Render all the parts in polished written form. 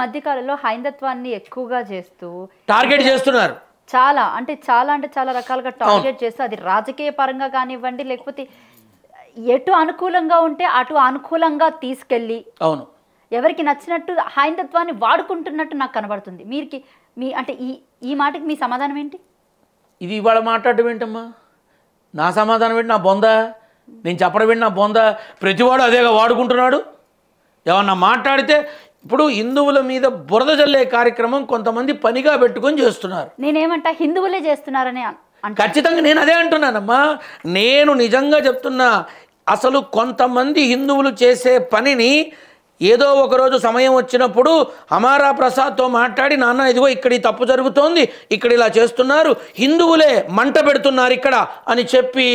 మధ్య కాలంలో హైందత్వాన్ని ఎక్కువగా చేస్తూ టార్గెట్ చేస్తున్నారు. చాలా అంటే చాలా రకాలుగా టార్గెట్ చేస్తూ, అది రాజకీయ పరంగా కానివ్వండి, లేకపోతే ఎటు అనుకూలంగా ఉంటే అటు అనుకూలంగా తీసుకెళ్ళి అవును ఎవరికి నచ్చినట్టు హైందత్వాన్ని వాడుకుంటున్నట్టు నాకు కనబడుతుంది. అంటే ఈ మాటకి మీ సమాధానం ఏంటి? ఇది ఇవాళ మాట్లాడటం ఏంటమ్మా? నా సమాధానం ఏంటి? నా బొంద నేను చెప్పడం ఏంటి? నా బొంద ప్రతివాడు అదేగా వాడుకుంటున్నాడు. ఏమన్నా మాట్లాడితే ఇప్పుడు హిందువుల మీద బురద జల్లే కార్యక్రమం కొంతమంది పనిగా పెట్టుకొని చేస్తున్నారు. నేనేమంటా హిందువులే చేస్తున్నారని ఖచ్చితంగా నేను అదే అంటున్నానమ్మా. నేను నిజంగా చెప్తున్నా, అసలు కొంతమంది హిందువులు చేసే పనిని ఏదో ఒకరోజు సమయం వచ్చినప్పుడు హమారా ప్రసాద్తో మాట్లాడి, నాన్న ఇదిగో ఇక్కడ ఈ తప్పు జరుగుతోంది, ఇక్కడ ఇలా చేస్తున్నారు, హిందువులే మంట పెడుతున్నారు ఇక్కడ అని చెప్పి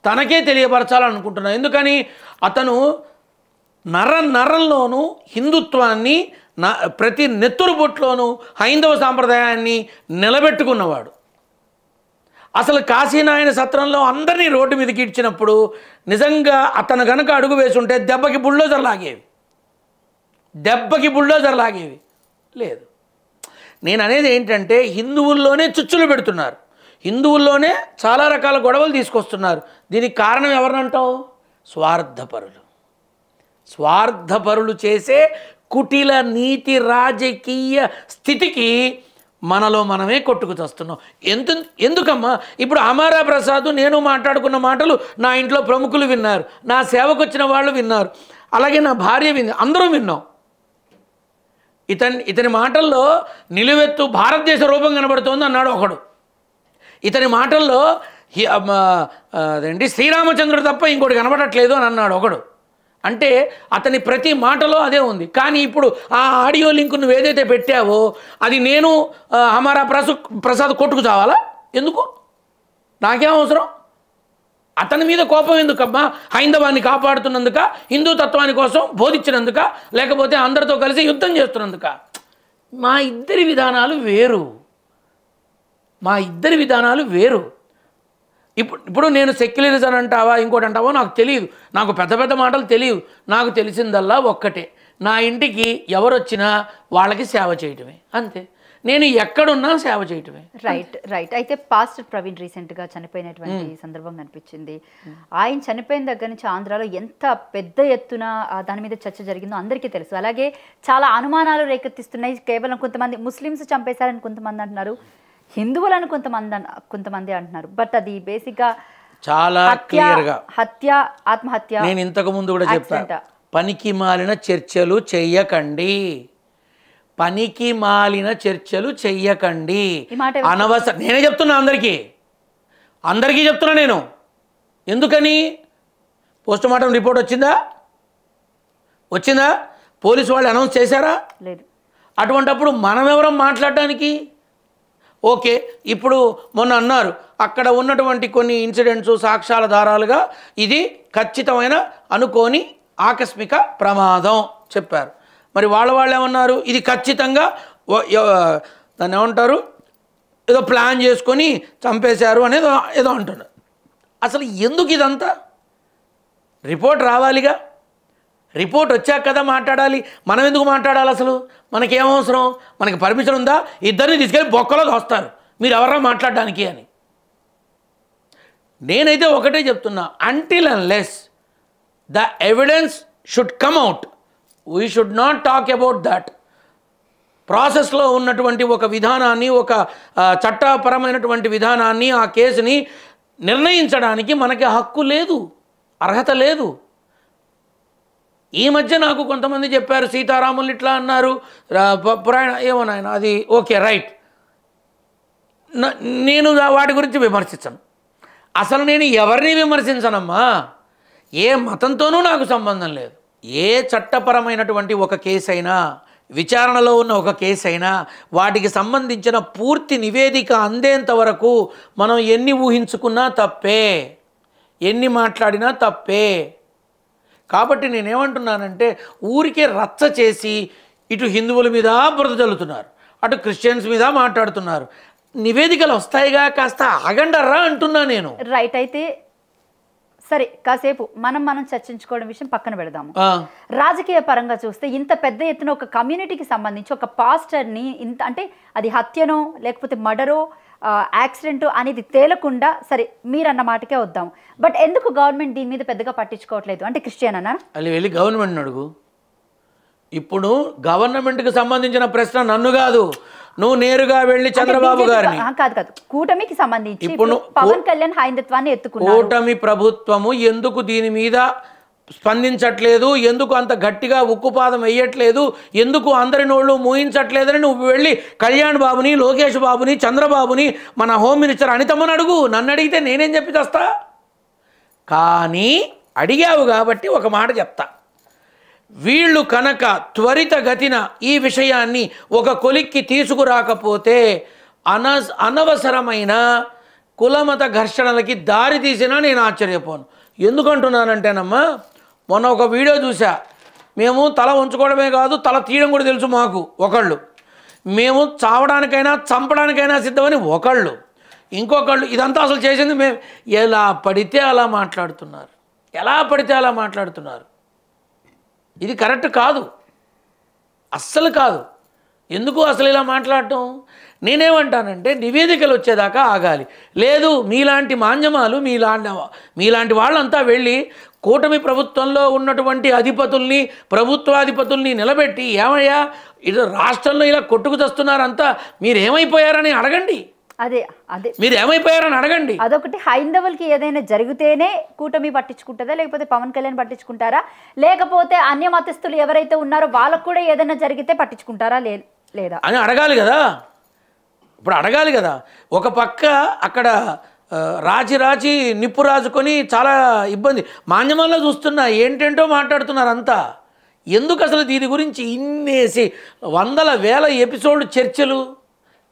తనకే తెలియపరచాలనుకుంటున్నాను. ఎందుకని అతను నరంలోనూ హిందుత్వాన్ని ప్రతి నెత్తురు బొట్లోనూ హైందవ సాంప్రదాయాన్ని నిలబెట్టుకున్నవాడు. అసలు కాశీనాయన సత్రంలో అందరినీ రోడ్డు మీదకి ఇచ్చినప్పుడు నిజంగా అతను కనుక అడుగు వేసి ఉంటే దెబ్బకి బుల్డోజర్ లాగేవి. లేదు, నేను అనేది ఏంటంటే హిందువుల్లోనే చుచ్చులు పెడుతున్నారు, హిందువుల్లోనే చాలా రకాల గొడవలు తీసుకొస్తున్నారు. దీనికి కారణం ఎవరినంటావు? స్వార్థపరులు చేసే కుటిల నీతి రాజకీయ స్థితికి మనలో మనమే కొట్టుకు చస్తున్నాం. ఎందుకమ్మా? ఇప్పుడు హమారా ప్రసాద్ నేను మాట్లాడుకున్న మాటలు నా ఇంట్లో ప్రముఖులు విన్నారు, నా సేవకు వచ్చిన వాళ్ళు విన్నారు, అలాగే నా భార్య వింది, అందరూ విన్నాం. ఇతని మాటల్లో నిలువెత్తు భారతదేశ రూపం కనబడుతోంది అన్నాడు ఒకడు. ఇతని మాటల్లో అదేంటి శ్రీరామచంద్రుడు తప్ప ఇంకోటి కనబడట్లేదు అని అన్నాడు ఒకడు. అంటే అతని ప్రతి మాటలో అదే ఉంది. కానీ ఇప్పుడు ఆ ఆడియో లింక్ నువ్వు ఏదైతే పెట్టావో అది నేను హమారా ప్రసాద్ కొట్టుకు చావాలా? ఎందుకు? నాకేం అవసరం? అతని మీద కోపం ఎందుకమ్మా? హైందవాన్ని కాపాడుతున్నందుక, హిందూ తత్వాని కోసం బోధించినందుక, లేకపోతే అందరితో కలిసి యుద్ధం చేస్తున్నందుక? మా ఇద్దరి విధానాలు వేరు. ఇప్పుడు నేను సెక్యులరిజం అంటావా ఇంకోటి అంటావా నాకు తెలియదు, నాకు పెద్ద మాటలు తెలియదు. నాకు తెలిసిందల్లా ఒక్కటే, నా ఇంటికి ఎవరు వచ్చినా వాళ్ళకి సేవ చేయటమే, అంతే. నేను ఎక్కడున్నా సేవ చేయటమే. రైట్. అయితే పాస్టర్ ప్రవీణ్ రీసెంట్గా చనిపోయినటువంటి సందర్భం కనిపించింది. ఆయన చనిపోయిన దగ్గర నుంచి ఆంధ్రాలో ఎంత పెద్ద ఎత్తున దాని మీద చర్చ జరిగిందో అందరికీ తెలుసు. అలాగే చాలా అనుమానాలు రేకెత్తిస్తున్నాయి. కేవలం కొంతమంది ముస్లిమ్స్ చంపేశారని కొంతమంది అంటున్నారు, హిందువులను కొంతమంది అంటున్నారు. బట్ అది బేసిక్గా చాలా క్లియర్గా హత్య, ఆత్మహత్య. నేను ఇంతకు ముందు కూడా చెప్పాను, పనికి మాలిన చర్చలు చెయ్యకండి, అనవసరం. నేనే చెప్తున్నా, అందరికీ చెప్తున్నా నేను. ఎందుకని? పోస్ట్ మార్టం రిపోర్ట్ వచ్చిందా? పోలీసు వాళ్ళు అనౌన్స్ చేశారా? లేదు. అటువంటప్పుడు మనం ఎవరం మాట్లాడడానికి? ఓకే, ఇప్పుడు మొన్న అన్నారు అక్కడ ఉన్నటువంటి కొన్ని ఇన్సిడెంట్స్ సాక్ష్యాల ఆధారాలుగా ఇది ఖచ్చితమైన అనుకోని ఆకస్మిక ప్రమాదం చెప్పారు. మరి వాళ్ళు ఏమన్నారు? ఇది ఖచ్చితంగా దాన్ని ఏమంటారు, ఏదో ప్లాన్ చేసుకొని చంపేశారు అనేది ఏదో అంటున్నారు. అసలు ఎందుకు ఇదంతా? రిపోర్ట్ రావాలిగా, రిపోర్ట్ వచ్చాక కదా మాట్లాడాలి. మనం ఎందుకు మాట్లాడాలి? అసలు మనకేమవసరం? మనకి పర్మిషన్ ఉందా? ఇద్దరిని తీసుకెళ్ళి బొక్కలో వస్తారు, మీరు ఎవరా మాట్లాడడానికి అని. నేనైతే ఒకటే చెప్తున్నా, until unless the evidence should come out, we should not talk about that. ప్రాసెస్లో ఉన్నటువంటి ఒక విధానాన్ని, ఒక చట్టపరమైనటువంటి విధానాన్ని, ఆ కేసుని నిర్ణయించడానికి మనకి హక్కు లేదు, అర్హత లేదు. ఈ మధ్య నాకు కొంతమంది చెప్పారు, సీతారాములు ఇట్లా అన్నారు, పురాణ ఏమోనాయన అది ఓకే రైట్, నేను వాటి గురించి విమర్శించను. అసలు నేను ఎవరిని విమర్శించనమ్మా, ఏ మతంతోనూ నాకు సంబంధం లేదు. ఏ చట్టపరమైనటువంటి ఒక కేసు అయినా, విచారణలో ఉన్న ఒక కేసు అయినా, వాటికి సంబంధించిన పూర్తి నివేదిక అందేంత వరకు మనం ఎన్ని ఊహించుకున్నా తప్పే, ఎన్ని మాట్లాడినా తప్పే. కాబట్టి నేనేమంటున్నానంటే, ఊరికే రచ్చ చేసి ఇటు హిందువుల మీద బురద జల్లుతున్నారు, అటు క్రిస్టియన్స్ మీద మాట్లాడుతున్నారు. నివేదికలు వస్తాయిగా, కాస్త ఆగండర్రా అంటున్నా నేను. రైట్. అయితే సరే కాసేపు మనం చర్చించుకోవడం విషయం పక్కన పెడదాము. రాజకీయ పరంగా చూస్తే ఇంత పెద్ద ఎత్తున ఒక కమ్యూనిటీకి సంబంధించి ఒక పాస్టర్ని ఇంత అంటే అది హత్యనో లేకపోతే మర్డరో యాక్సిడెంట్ అనేది తేలకుండా సరే మీరన్న మాటకే వద్దాం. బట్ ఎందుకు గవర్నమెంట్ దీని మీద పెద్దగా పట్టించుకోవట్లేదు? అంటే క్రిస్టియన్ అన్నా అది వెళ్ళి గవర్నమెంట్ అడుగు. ఇప్పుడు గవర్నమెంట్కి సంబంధించిన ప్రశ్న నన్ను కాదు, నువ్వు నేరుగా వెళ్ళి చంద్రబాబు గారిని. కాదు కూటమికి సంబంధించి ఇప్పుడు పవన్ కళ్యాణ్ హైందత్వాన్ని ఎత్తుకున్నారు. కూటమి ప్రభుత్వము ఎందుకు దీని మీద స్పందించట్లేదు, ఎందుకు అంత గట్టిగా ఉక్కుపాదం వేయట్లేదు, ఎందుకు అందరి నోళ్ళు మూయించట్లేదని నువ్వు వెళ్ళి కళ్యాణ్ బాబుని, లోకేష్ బాబుని, చంద్రబాబుని, మన హోమ్ మినిస్టర్ అనితమ్మని అడుగు. నన్ను అడిగితే నేనేం చెప్పి తెస్తా? కానీ అడిగావు కాబట్టి ఒక మాట చెప్తా. వీళ్ళు కనుక త్వరితగతిన ఈ విషయాన్ని ఒక కొలిక్కి తీసుకురాకపోతే అనవసరమైన కులమత ఘర్షణలకి దారి తీసినా నేను ఆశ్చర్యపోను. ఎందుకంటున్నానంటేనమ్మా, మొన్న ఒక వీడియో చూసా. మేము తల ఉంచుకోవడమే కాదు, తల తీయడం కూడా తెలుసు మాకు ఒకళ్ళు. మేము చావడానికైనా చంపడానికైనా సిద్ధమని ఒకళ్ళు. ఇంకొకళ్ళు ఇదంతా అసలు చేసింది మేము. ఎలా పడితే అలా మాట్లాడుతున్నారు, ఎలా పడితే అలా మాట్లాడుతున్నారు. ఇది కరెక్ట్ కాదు, అస్సలు కాదు. ఎందుకు అసలు ఇలా మాట్లాడటం? నేనేమంటానంటే నివేదికలు వచ్చేదాకా ఆగాలి. లేదు మీలాంటి మాంజమాలు, మీలాంటి వాళ్ళంతా వెళ్ళి కూటమి ప్రభుత్వంలో ఉన్నటువంటి అధిపతుల్ని, ప్రభుత్వాధిపతుల్ని నిలబెట్టి ఏమయ్యా ఇది రాష్ట్రంలో ఇలా కొట్టుకు తెస్తున్నారంతా మీరేమైపోయారని అడగండి. అదే మీరు ఏమైపోయారని అడగండి. అదొకటి. హైందవులకి ఏదైనా జరిగితేనే కూటమి పట్టించుకుంటుందా, లేకపోతే పవన్ కళ్యాణ్ పట్టించుకుంటారా, లేకపోతే అన్య మతస్థులు ఎవరైతే ఉన్నారో వాళ్ళకు కూడా ఏదైనా జరిగితే పట్టించుకుంటారా లేదా అని అడగాలి కదా. ఇప్పుడు అడగాలి కదా. ఒక పక్క అక్కడ రాచి నిప్పు రాజుకొని చాలా ఇబ్బంది. మాధ్యమాల్లో చూస్తున్నా ఏంటేంటో మాట్లాడుతున్నారు అంతా. ఎందుకు అసలు దీని గురించి ఇన్నేసి వందల వేల ఎపిసోడ్ చర్చలు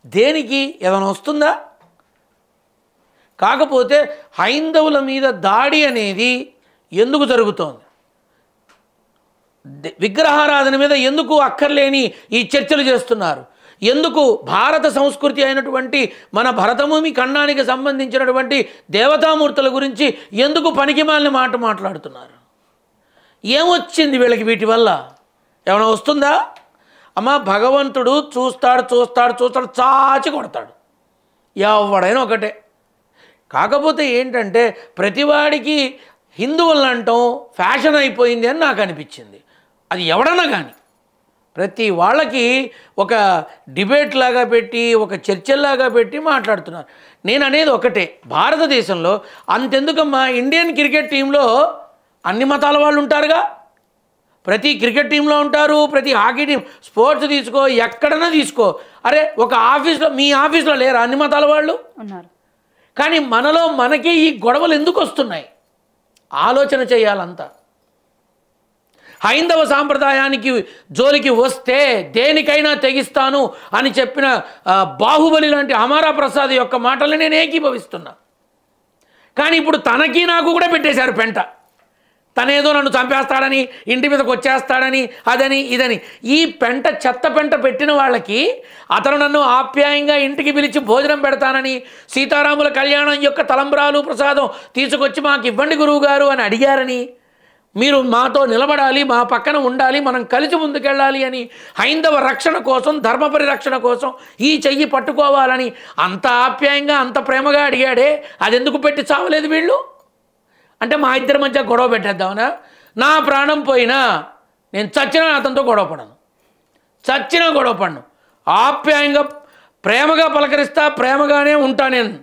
దేనికి? ఏమైనా వస్తుందా? కాకపోతే హైందవుల మీద దాడి అనేది ఎందుకు జరుగుతోంది, విగ్రహారాధన మీద ఎందుకు అక్కర్లేని ఈ చర్చలు చేస్తున్నారు, ఎందుకు భారత సంస్కృతి అయినటువంటి మన భరతభూమి ఖండానికి సంబంధించినటువంటి దేవతామూర్తుల గురించి ఎందుకు పనికిమాలిన మాట మాట్లాడుతున్నారు? ఏమొచ్చింది వీళ్ళకి వీటి వల్ల? ఏమైనా వస్తుందా? అమ్మ భగవంతుడు చూస్తాడు చాచి కొడతాడు, ఎవడైనా ఒకటే. కాకపోతే ఏంటంటే ప్రతివాడికి హిందువులను అంటాం ఫ్యాషన్ అయిపోయింది అని నాకు అనిపించింది. అది ఎవడన్నా కానీ ప్రతి వాళ్ళకి ఒక డిబేట్ లాగా పెట్టి, ఒక చర్చల్లాగా పెట్టి మాట్లాడుతున్నారు. నేను అనేది ఒకటే, భారతదేశంలో అంతెందుకమ్మా ఇండియన్ క్రికెట్ టీంలో అన్ని మతాల వాళ్ళు ఉంటారుగా. ప్రతి క్రికెట్ టీంలో ఉంటారు, ప్రతి హాకీ టీం, స్పోర్ట్స్ తీసుకో, ఎక్కడైనా తీసుకో. అరే ఒక ఆఫీస్లో, మీ ఆఫీస్లో లేరా అన్ని మతాల వాళ్ళు ఉన్నారు? కానీ మనలో మనకి ఈ గొడవలు ఎందుకు వస్తున్నాయి? ఆలోచన చేయాలంతా. హైందవ సాంప్రదాయానికి జోలికి వస్తే దేనికైనా తెగిస్తాను అని చెప్పిన బాహుబలి లాంటి అమరా ప్రసాద్ యొక్క మాటలు నేను ఏకీభవిస్తున్నా. కానీ ఇప్పుడు తనకి నాకు కూడా పెట్టేశారు పెంట. తనేదో నన్ను చంపేస్తాడని, ఇంటి మీదకి వచ్చేస్తాడని, అదని ఇదని. ఈ పెంట, చెత్త పెంట పెట్టిన వాళ్ళకి అతను నన్ను ఆప్యాయంగా ఇంటికి పిలిచి భోజనం పెడతానని, సీతారాముల కళ్యాణం యొక్క తలంబ్రాలు ప్రసాదం తీసుకొచ్చి మాకు ఇవ్వండి గురువుగారు అని అడిగారని, మీరు మాతో నిలబడాలి, మా పక్కన ఉండాలి, మనం కలిసి ముందుకెళ్ళాలి అని, హైందవ రక్షణ కోసం, ధర్మ పరిరక్షణ కోసం ఈ చెయ్యి పట్టుకోవాలని అంత ఆప్యాయంగా, అంత ప్రేమగా అడిగాడే. అది ఎందుకు పెట్టి చావలేదు వీళ్ళు? అంటే మా ఇద్దరి మధ్య గొడవ పెట్టేద్దామనా? నా ప్రాణం పోయినా నేను చచ్చినా అతనితో గొడవ పడను, చచ్చినా గొడవ పడను. ఆప్యాయంగా ప్రేమగా పలకరిస్తా, ప్రేమగానే ఉంటా నేను.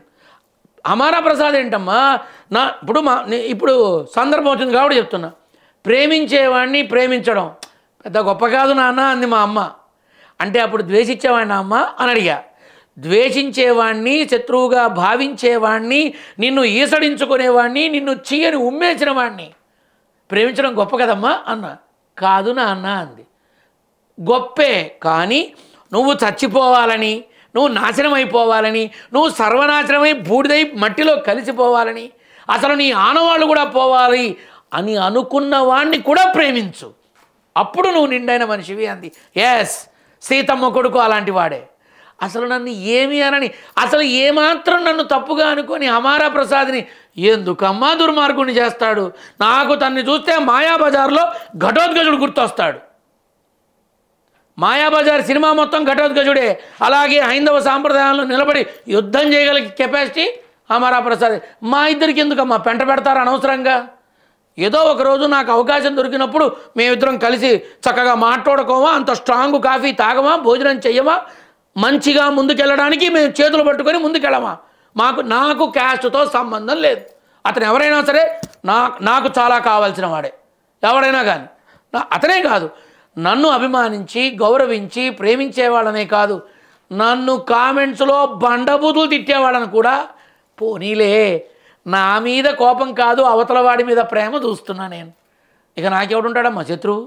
అమరా ప్రసాద్ ఏంటమ్మా, ఇప్పుడు సందర్భం వచ్చింది కాబట్టి చెప్తున్నా. ప్రేమించేవాడిని ప్రేమించడం పెద్ద గొప్ప కాదు నాన్న అంది మా అమ్మ. అంటే అప్పుడు ద్వేషించేవాడిని అమ్మ అని అడిగా. ద్వేషించేవాణ్ణి, శత్రువుగా భావించేవాణ్ణి, నిన్ను ఈసడించుకునేవాడిని, నిన్ను చీయని ఉమ్మేసిన వాడిని ప్రేమించడం గొప్ప కదమ్మా అన్న. కాదు నాన్న అంది. గొప్పే, కానీ నువ్వు చచ్చిపోవాలని, నువ్వు నాశనం అయిపోవాలని, నువ్వు సర్వనాశనమై బూడిదై మట్టిలో కలిసిపోవాలని, అసలు నీ ఆనవాళ్ళు కూడా పోవాలి అని అనుకున్న వాణ్ణి కూడా ప్రేమించు, అప్పుడు నువ్వు నిండైన మనిషివి అంది. ఎస్, సీతమ్మ కొడుకు అలాంటి వాడే. అసలు నన్ను ఏమి అనని, అసలు ఏమాత్రం నన్ను తప్పుగా అనుకొని హమారా ప్రసాద్ని ఎందుకమ్మా దుర్మార్గుని చేస్తాడు. నాకు తన్ని చూస్తే మాయాబజార్లో ఘటోత్కచుడు గుర్తొస్తాడు. మాయాబజార్ సినిమా మొత్తం ఘటోత్కచుడే. అలాగే హైందవ సాంప్రదాయంలో నిలబడి యుద్ధం చేయగల కెపాసిటీ హమారా ప్రసాద్. మా ఇద్దరికి ఎందుకమ్మా పెంట పెడతారు అనవసరంగా? ఏదో ఒకరోజు నాకు అవకాశం దొరికినప్పుడు మేమిద్దరం కలిసి చక్కగా మాట్లాడుకోమా, అంత స్ట్రాంగ్ కాఫీ తాగమా, భోజనం చెయ్యమా, మంచిగా ముందుకెళ్ళడానికి మేము చేతులు పట్టుకొని ముందుకెళ్ళమా? నాకు క్యాస్ట్తో సంబంధం లేదు. అతను ఎవరైనా సరే నాకు చాలా కావాల్సిన వాడే, ఎవరైనా కానీ. అతనే కాదు, నన్ను అభిమానించి గౌరవించి ప్రేమించేవాళ్ళనే కాదు, నన్ను కామెంట్స్లో బండబూతులు తిట్టేవాళ్ళని కూడా పోనీలే, నా మీద కోపం కాదు అవతల వాడి మీద ప్రేమ చూస్తున్నా నేను. ఇక నాకెవడుంటాడమ్మా శత్రువు?